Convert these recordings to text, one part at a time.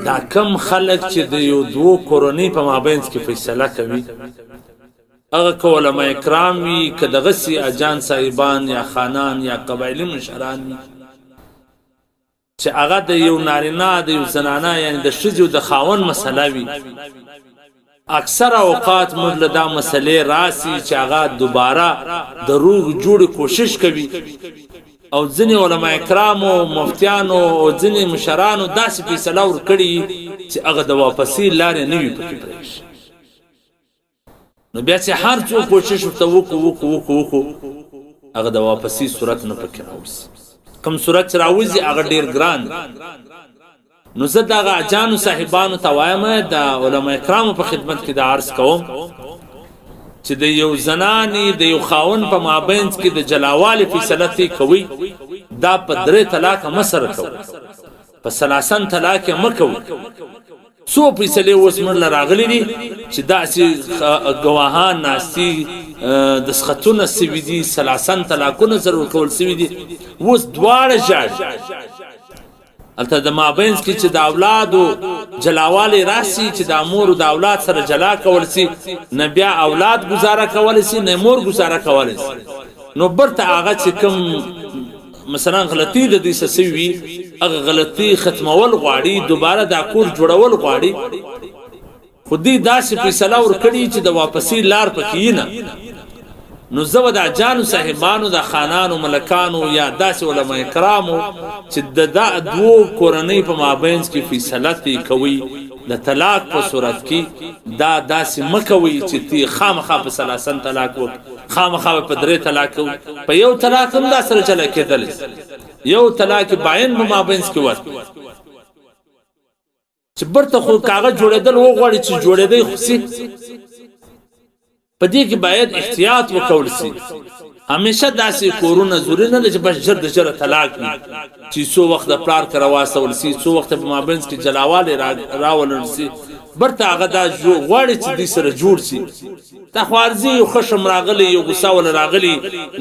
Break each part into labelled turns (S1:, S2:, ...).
S1: دا کم خلق چې د یو دوو کورنۍ په مابینځ کې فیصله کوي هغه که علماء کرام وي که دغسې اجان صاحبان یا خانان یا قبایلي مشران وي چې هغه د یو نارینه د یو زنانه یعنی د ښځې او د خاوند مسله وي اکثر اوقات موږ له دا مسلې راسي چې هغه دوباره د روغ جوړې کوشش کوي او ځینې علماء کرامو مفتیانو او ځینې مشرانو داسې فیصله ورکړي چې هغه د واپسۍ لارې نه وي پکې پرېښي نو بیا چې هر څوک کوشش ورته وکړو هغه د واپسۍ صورت نه پکې راوځي کوم صورت چې راوځي هغه ډېر ګران نو زه دغه اجانو صاحبانو ته وایم د علماء کرامو په خدمت کې دا عرض کوم چې د یو زنانې د یو خاوند په مابینځ کې د جلاوالي فیصله تی کوي دا په 3 طلاقه مه سره کوئ په 3 طلاق یې مه کوئ څو فیصلې اوس موږ له راغلي دي چې داسې ګواهان ناستي دسخطونه سوي دي 3 طلاقونه سره ورکول سوي دي اوس دواړه ژاړي هلته د مابینځ کې چې د اولادو جلاوالی راسي چې د مور د اولاد سره جلا کول سي نه بیا اولاد گزاره کولی سي نه مور گزاره کولی سي نو برته هغه چې کوم مثلا غلطي د دوی څه سوي وي هغه غلطي ختمول غواړي دوباره دا کور جوړول غواړي خو دوی داسې فیصله ورکړي چې د واپسۍ لار پکې نه نو زه به د اجانو صاحبانو د خانانو ملکانو یا داسې علماء کرامو چې د دوو کورنۍ په مابینځ کې فیصله تی کوي د طلاق په صورت کې دا داسې مه کوئ چې تی خامخا په 3 طلاق وکړي خامخا په 3 طلاق وکړي په یو طلاق هم دا سره چله کېدلی یو طلاق باین په مابینځ کې ورکړي چې برته خو کاغذ جوړېدل وغواړي چې جوړېدی خو سي په دې کې باید احتیاط وکول سي همیشه داسې کورونه ضروري نه ده چې بس ژر د ژره طلاق وي چې څو وخت د پلار کره واستول سي څو وخت په مابینځ کې جلاوالی راولل سي برته هغه دا غواړي چې دوی سره جوړ سي دا خو عرضي یو خشم راغلی یو غوسه ول راغلی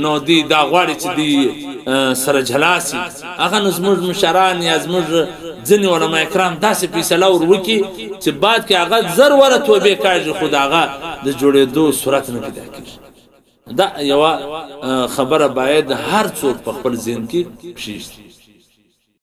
S1: نو دوی دا غواړي چې دوی سره جلا سي هغه نو زموږ مشران یا زموږ ځینې علماء کرام داسې فیصله ور وکړي چې بعد کې هغه زر وره توبې کاږي خو د هغه د جوړېدو صورت نه پیدا کېږي دا یوه خبره باید هر څوک په خپل ذهن کې پرېږدي